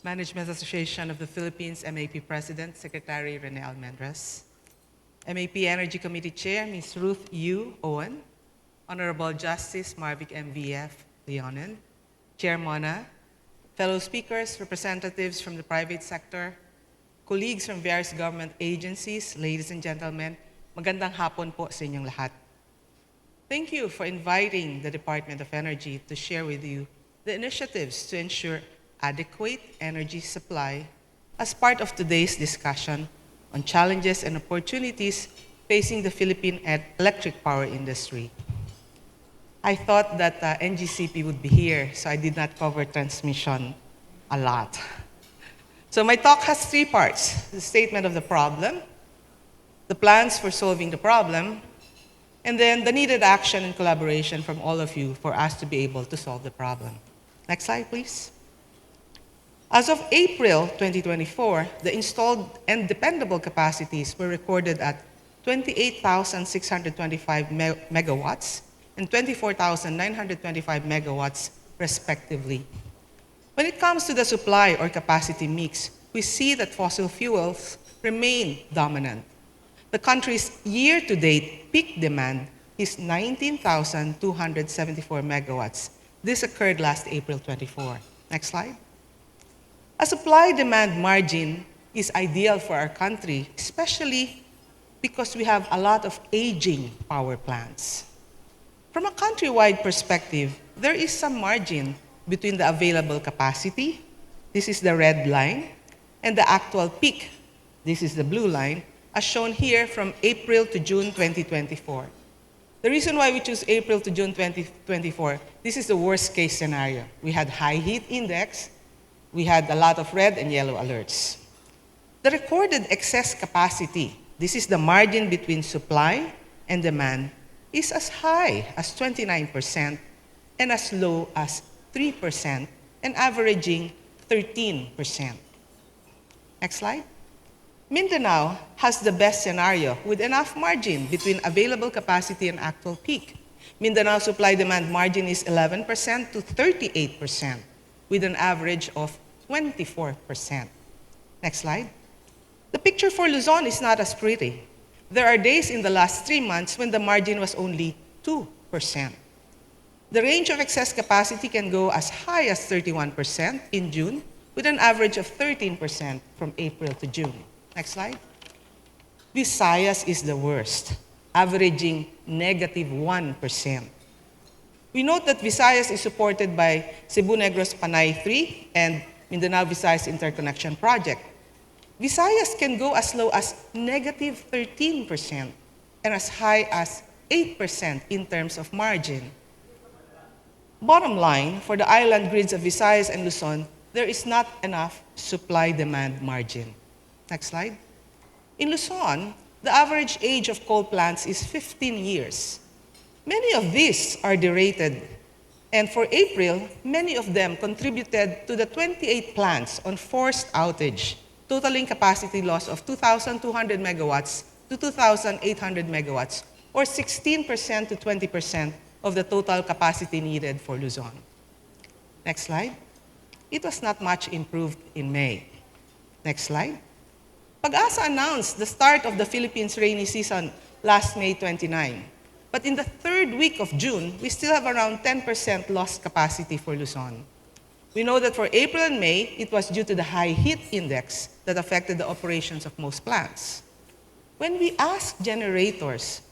Management Association of the Philippines, MAP President, Secretary Rene Almendras, MAP Energy Committee Chair, Ms. Ruth Yu Owen, Honorable Justice Marvic M.V.F. Leonen, Chair Mona, fellow speakers, representatives from the private sector, colleagues from various government agencies, ladies and gentlemen, magandang hapon po sa inyong lahat. Thank you for inviting the Department of Energy to share with you the initiatives to ensure adequate energy supply as part of today's discussion on challenges and opportunities facing the Philippine electric power industry. I thought that NGCP would be here, so I did not cover transmission a lot. So my talk has three parts: the statement of the problem, the plans for solving the problem, and then the needed action and collaboration from all of you for us to be able to solve the problem. Next slide, please. As of April 2024, the installed and dependable capacities were recorded at 28,625 megawatts and 24,925 megawatts, respectively. When it comes to the supply or capacity mix, we see that fossil fuels remain dominant. The country's year-to-date peak demand is 19,274 megawatts. This occurred last April 24. Next slide. A supply-demand margin is ideal for our country, especially because we have a lot of aging power plants. From a countrywide perspective, there is some margin between the available capacity, this is the red line, and the actual peak, this is the blue line, as shown here from April to June 2024. The reason why we choose April to June 2024, this is the worst case scenario. We had high heat index, we had a lot of red and yellow alerts. The recorded excess capacity, this is the margin between supply and demand, is as high as 29% and as low as 3% and averaging 13%. Next slide. Mindanao has the best scenario with enough margin between available capacity and actual peak. Mindanao supply-demand margin is 11% to 38% with an average of 24%. Next slide. The picture for Luzon is not as pretty. There are days in the last 3 months when the margin was only 2%. The range of excess capacity can go as high as 31% in June with an average of 13% from April to June. Next slide. Visayas is the worst, averaging negative 1%. We note that Visayas is supported by Cebu Negros Panay 3 and Mindanao Visayas Interconnection Project. Visayas can go as low as negative 13% and as high as 8% in terms of margin. Bottom line, for the island grids of Visayas and Luzon, there is not enough supply-demand margin. Next slide. In Luzon, the average age of coal plants is 15 years. Many of these are derated, and for April, many of them contributed to the 28 plants on forced outage, totaling capacity loss of 2,200 megawatts to 2,800 megawatts, or 16% to 20% of the total capacity needed for Luzon. Next slide. It was not much improved in May. Next slide. Pag-asa announced the start of the Philippines rainy season last May 29. But in the third week of June, we still have around 10% lost capacity for Luzon. We know that for April and May, it was due to the high heat index that affected the operations of most plants. When we asked generators,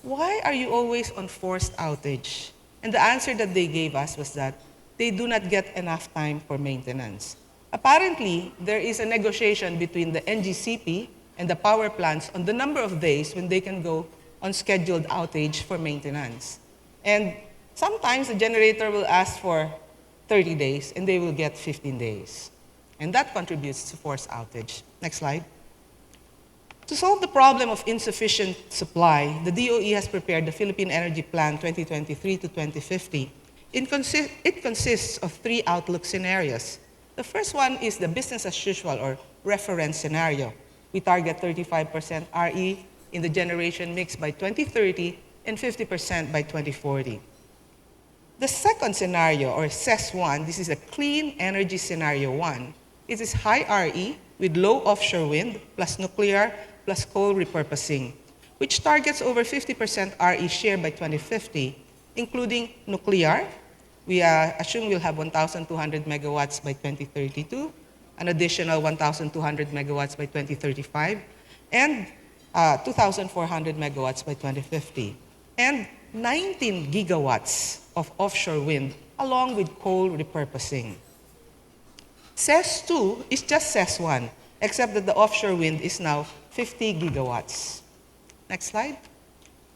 why are you always on forced outage? And the answer that they gave us was that they do not get enough time for maintenance. Apparently, there is a negotiation between the NGCP and the power plants on the number of days when they can go on scheduled outage for maintenance. And sometimes the generator will ask for 30 days and they will get 15 days. And that contributes to forced outage. Next slide. To solve the problem of insufficient supply, the DOE has prepared the Philippine Energy Plan 2023 to 2050. It consists of 3 outlook scenarios. The first one is the business as usual or reference scenario. We target 35% RE in the generation mix by 2030 and 50% by 2040. The second scenario, or CES 1, this is a clean energy scenario 1, It is high RE with low offshore wind plus nuclear plus coal repurposing, which targets over 50% RE share by 2050, including nuclear. We assume we'll have 1,200 megawatts by 2032, an additional 1,200 megawatts by 2035, and 2,400 megawatts by 2050, and 19 gigawatts of offshore wind, along with coal repurposing. CES 2 is just CES 1, except that the offshore wind is now 50 gigawatts. Next slide.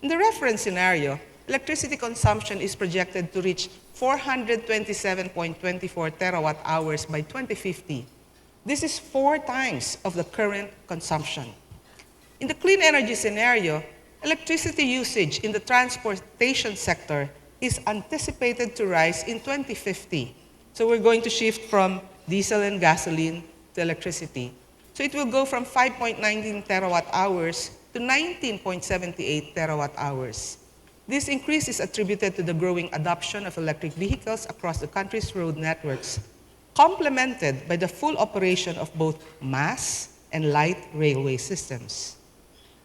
In the reference scenario, electricity consumption is projected to reach 427.24 terawatt hours by 2050. This is 4 times of the current consumption. In the clean energy scenario, electricity usage in the transportation sector is anticipated to rise in 2050. So we're going to shift from diesel and gasoline to electricity. So it will go from 5.19 terawatt hours to 19.78 terawatt hours. This increase is attributed to the growing adoption of electric vehicles across the country's road networks, complemented by the full operation of both mass and light railway systems.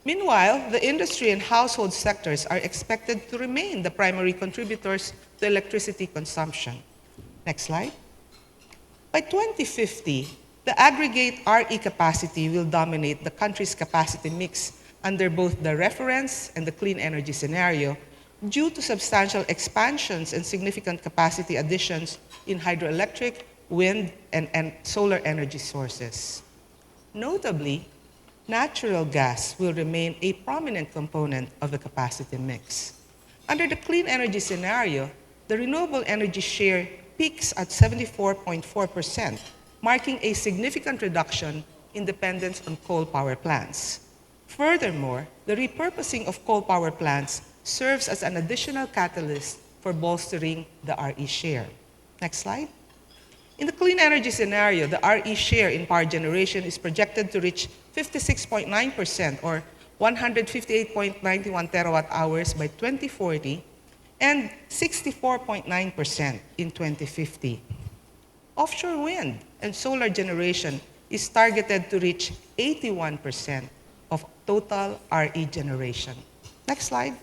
Meanwhile, the industry and household sectors are expected to remain the primary contributors to electricity consumption. Next slide. By 2050, the aggregate RE capacity will dominate the country's capacity mix under both the reference and the clean energy scenario due to substantial expansions and significant capacity additions in hydroelectric, wind, and solar energy sources. Notably, natural gas will remain a prominent component of the capacity mix. Under the clean energy scenario, the renewable energy share peaks at 74.4%, marking a significant reduction in dependence on coal power plants. Furthermore, the repurposing of coal power plants serves as an additional catalyst for bolstering the RE share. Next slide. In the clean energy scenario, the RE share in power generation is projected to reach 56.9% or 158.91 terawatt hours by 2040 and 64.9% in 2050. Offshore wind and solar generation is targeted to reach 81% of total RE generation. Next slide.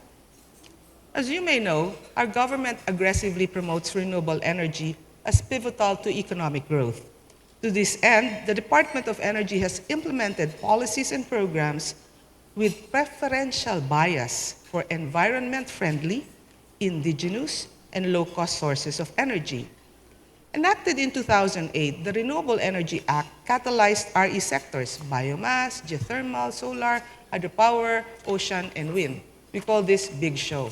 As you may know, our government aggressively promotes renewable energy as pivotal to economic growth. To this end, the Department of Energy has implemented policies and programs with preferential bias for environment-friendly, indigenous, and low-cost sources of energy. Enacted in 2008, the Renewable Energy Act catalyzed RE sectors, biomass, geothermal, solar, hydropower, ocean, and wind. We call this Big Show.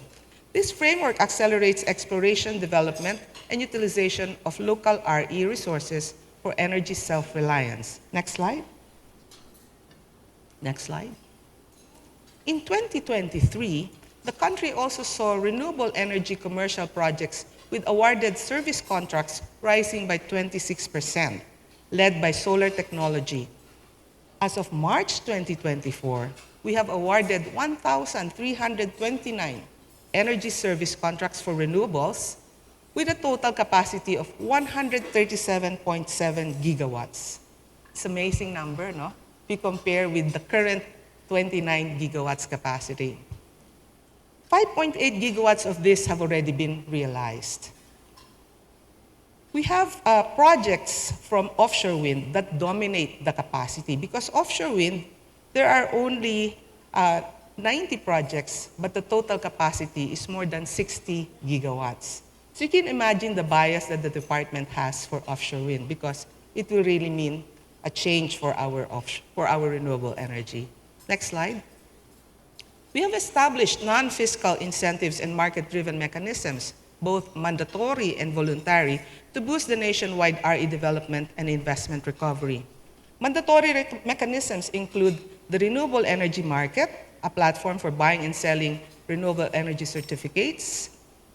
This framework accelerates exploration, development, and utilization of local RE resources for energy self-reliance. Next slide. Next slide. In 2023, the country also saw renewable energy commercial projects with awarded service contracts rising by 26%, led by solar technology. As of March 2024, we have awarded 1,329 energy service contracts for renewables with a total capacity of 137.7 gigawatts. It's an amazing number, no? If you compare with the current 29 gigawatts capacity. 5.8 gigawatts of this have already been realized. We have projects from offshore wind that dominate the capacity because offshore wind, there are only 90 projects, but the total capacity is more than 60 gigawatts. So you can imagine the bias that the department has for offshore wind because it will really mean a change for our renewable energy. Next slide. We have established non-fiscal incentives and market-driven mechanisms, both mandatory and voluntary, to boost the nationwide RE development and investment recovery. Mandatory mechanisms include the renewable energy market, a platform for buying and selling renewable energy certificates.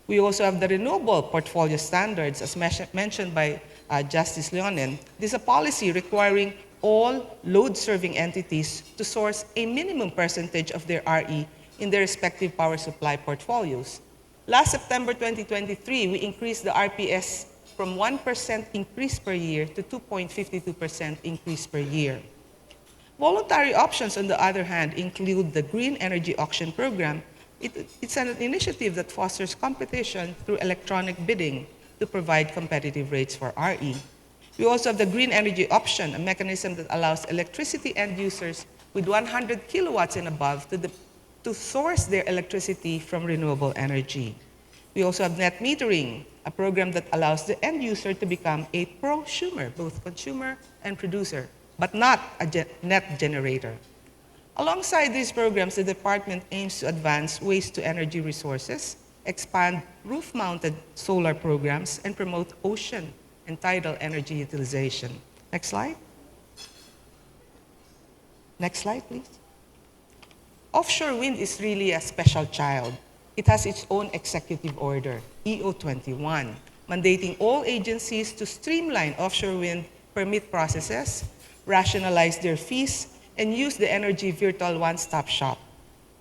We also have the renewable portfolio standards, as mentioned by Justice Leonen. This is a policy requiring all load-serving entities to source a minimum percentage of their RE in their respective power supply portfolios. Last September 2023, we increased the RPS from 1% increase per year to 2.52% increase per year. Voluntary options, on the other hand, include the Green Energy Auction Program. It's an initiative that fosters competition through electronic bidding to provide competitive rates for RE. We also have the Green Energy Option, a mechanism that allows electricity end users with 100 kilowatts and above to source their electricity from renewable energy. We also have net metering, a program that allows the end user to become a prosumer, both consumer and producer, but not a net generator. Alongside these programs, the department aims to advance waste-to-energy resources, expand roof-mounted solar programs, and promote ocean and tidal energy utilization. Next slide. Next slide, please. Offshore wind is really a special child. It has its own executive order, EO21, mandating all agencies to streamline offshore wind permit processes, rationalize their fees, and use the energy virtual one-stop shop.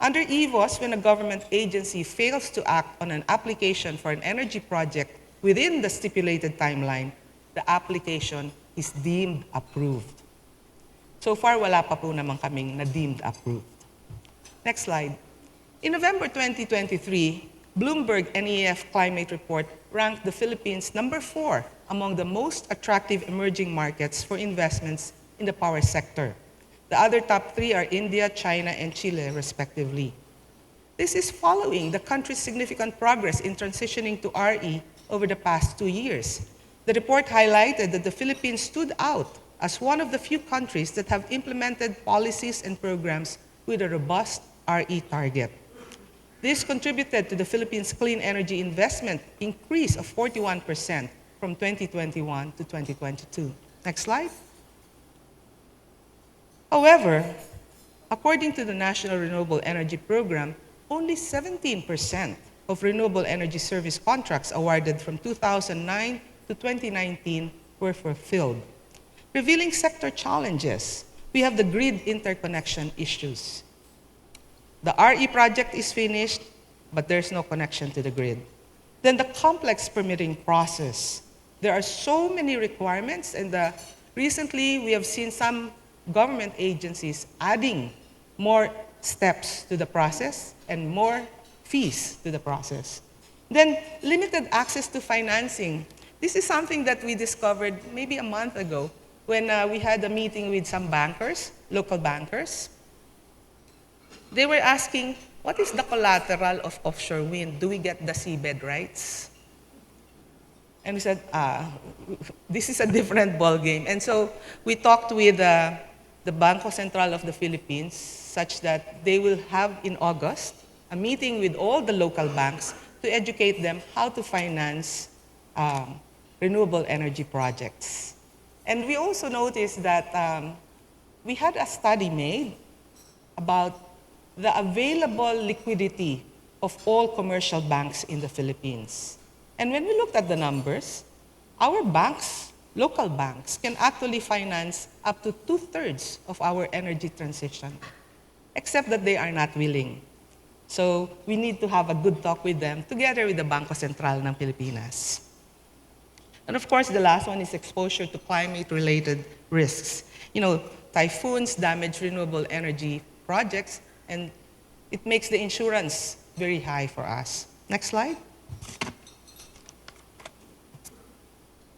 Under EVOS, when a government agency fails to act on an application for an energy project within the stipulated timeline, the application is deemed approved. So far, wala pa po naman kaming na-deemed approved. Next slide. In November 2023, Bloomberg NEF Climate Report ranked the Philippines number 4 among the most attractive emerging markets for investments in the power sector. The other top 3 are India, China, and Chile, respectively. This is following the country's significant progress in transitioning to RE over the past 2 years. The report highlighted that the Philippines stood out as one of the few countries that have implemented policies and programs with a robust RE target. This contributed to the Philippines' clean energy investment increase of 41% from 2021 to 2022. Next slide. However, according to the National Renewable Energy Program, only 17% of renewable energy service contracts awarded from 2009 to 2019 were fulfilled, revealing sector challenges. We have the grid interconnection issues. The RE project is finished, but there's no connection to the grid. Then the complex permitting process. There are so many requirements, and recently we have seen some government agencies adding more steps to the process and more fees to the process. Then limited access to financing. This is something that we discovered maybe a month ago when we had a meeting with some bankers, local bankers. They were asking, what is the collateral of offshore wind? Do we get the seabed rights? And we said, this is a different ballgame. And so we talked with the Bangko Sentral of the Philippines, such that they will have in August a meeting with all the local banks to educate them how to finance renewable energy projects. And we also noticed that we had a study made about the available liquidity of all commercial banks in the Philippines. And when we looked at the numbers, our banks, local banks, can actually finance up to 2/3 of our energy transition, except that they are not willing. So we need to have a good talk with them together with the Bangko Sentral ng Pilipinas. And of course, the last one is exposure to climate-related risks. You know, typhoons damage renewable energy projects, and it makes the insurance very high for us. Next slide.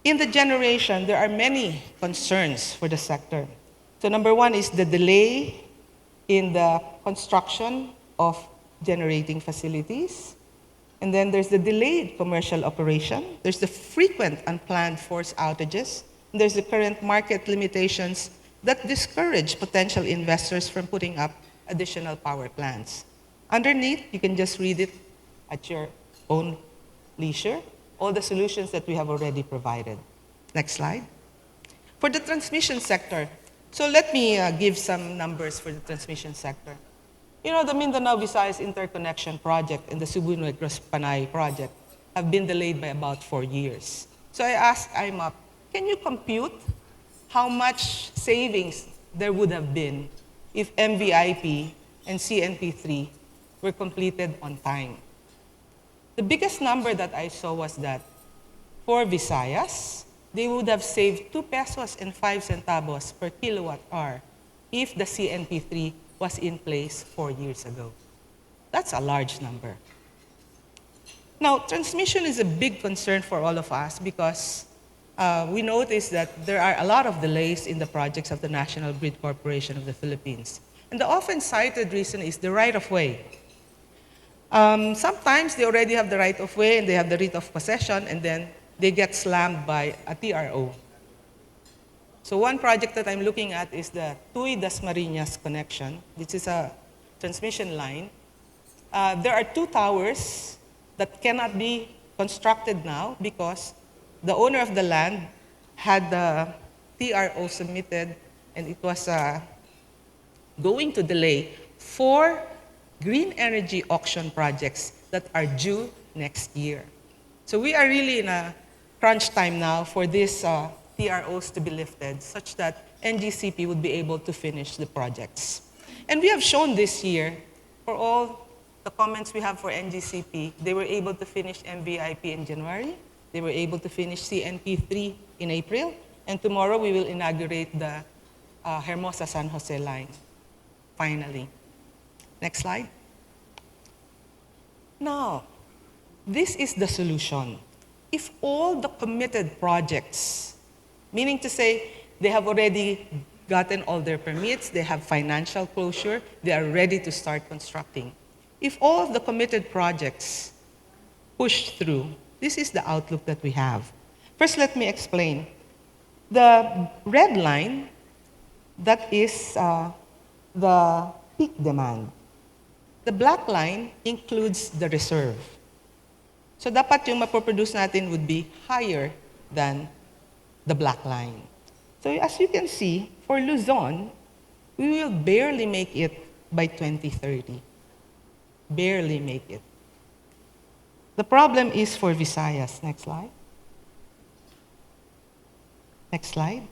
In the generation, there are many concerns for the sector. So number one is the delay in the construction of generating facilities. And then there's the delayed commercial operation. There's the frequent unplanned force outages. And there's the current market limitations that discourage potential investors from putting up additional power plants. Underneath, you can just read it at your own leisure, all the solutions that we have already provided. Next slide. For the transmission sector, so let me give some numbers for the transmission sector. You know, the Mindanao Visayas Interconnection Project and the Cebu-Negros Panay project have been delayed by about 4 years. So I asked IMAP, can you compute how much savings there would have been if MVIP and CNP3 were completed on time? The biggest number that I saw was that For Visayas, they would have saved 2 pesos and 5 centavos per kilowatt hour if the CNP3 was in place 4 years ago. That's a large number. Now, transmission is a big concern for all of us because we notice that there are a lot of delays in the projects of the National Grid Corporation of the Philippines. And the often cited reason is the right-of-way. Sometimes they already have the right-of-way and they have the writ of possession, and then they get slammed by a TRO. So one project that I'm looking at is the Tuy Dasmariñas connection. This is a transmission line. There are 2 towers that cannot be constructed now because the owner of the land had the TRO submitted, and it was going to delay 4 green energy auction projects that are due next year. So we are really in a crunch time now for these TROs to be lifted such that NGCP would be able to finish the projects. And we have shown this year, for all the comments we have for NGCP, they were able to finish MVIP in January, they were able to finish CNP3 in April, and tomorrow we will inaugurate the Hermosa San Jose line, finally. Next slide. Now, this is the solution. If all the committed projects, meaning to say they have already gotten all their permits, they have financial closure, they are ready to start constructing. If all of the committed projects push through, this is the outlook that we have. First, let me explain. The red line, that is the peak demand. The black line includes the reserve. So dapat yung mapoproduce natin would be higher than the black line. So as you can see, for Luzon, we will barely make it by 2030. Barely make it. The problem is for Visayas. Next slide. Next slide.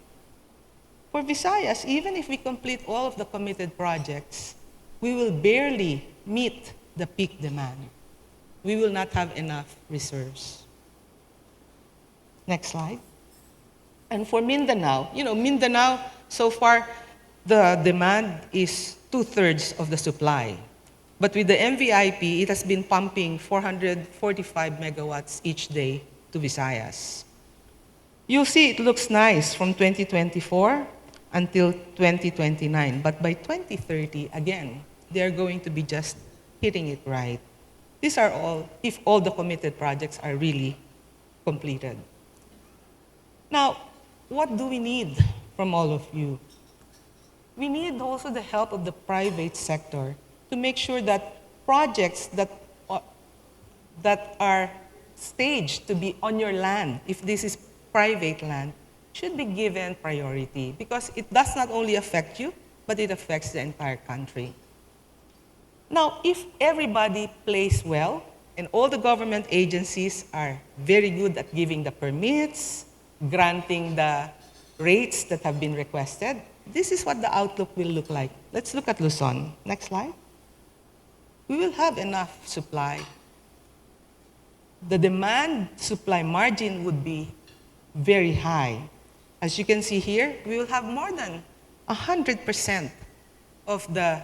For Visayas, even if we complete all of the committed projects, we will barely meet the peak demand. We will not have enough reserves. Next slide. And for Mindanao, Mindanao, so far, the demand is 2/3 of the supply. But with the MVIP, it has been pumping 445 megawatts each day to Visayas. You'll see it looks nice from 2024 until 2029. But by 2030, again, they're going to be just hitting it right. These are all, if all the committed projects are really completed. Now, what do we need from all of you? We need also the help of the private sector to make sure that projects that are staged to be on your land, if this is private land, should be given priority because it does not only affect you, but it affects the entire country. Now, if everybody plays well, and all the government agencies are very good at giving the permits, granting the rates that have been requested, this is what the outlook will look like. Let's look at Luzon. Next slide. We will have enough supply. The demand-supply margin would be very high. As you can see here, we will have more than 100% of the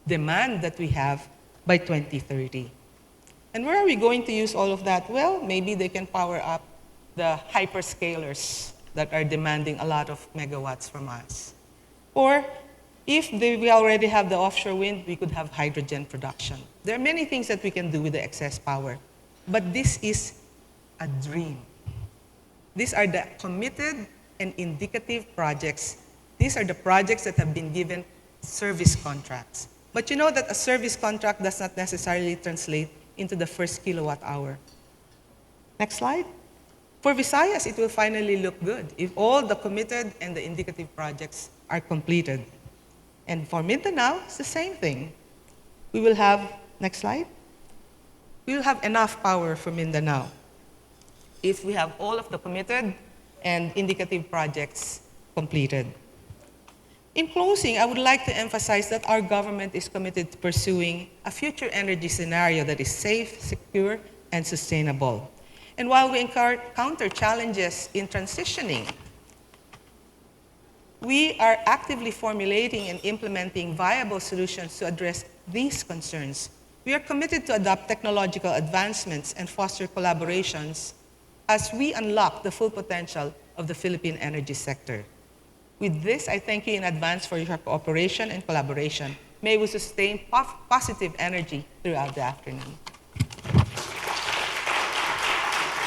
demand that we have by 2030. And where are we going to use all of that? Well, maybe they can power up the hyperscalers that are demanding a lot of megawatts from us. Or if we already have the offshore wind, we could have hydrogen production. There are many things that we can do with the excess power. But this is a dream. These are the committed and indicative projects. These are the projects that have been given service contracts. But you know that a service contract does not necessarily translate into the first kilowatt hour. Next slide. For Visayas, it will finally look good if all the committed and the indicative projects are completed. And for Mindanao, it's the same thing. We will have, next slide. We will have enough power for Mindanao if we have all of the committed and indicative projects completed. In closing, I would like to emphasize that our government is committed to pursuing a future energy scenario that is safe, secure, and sustainable. And while we encounter challenges in transitioning, we are actively formulating and implementing viable solutions to address these concerns. We are committed to adopt technological advancements and foster collaborations as we unlock the full potential of the Philippine energy sector. With this, I thank you in advance for your cooperation and collaboration. May we sustain positive energy throughout the afternoon.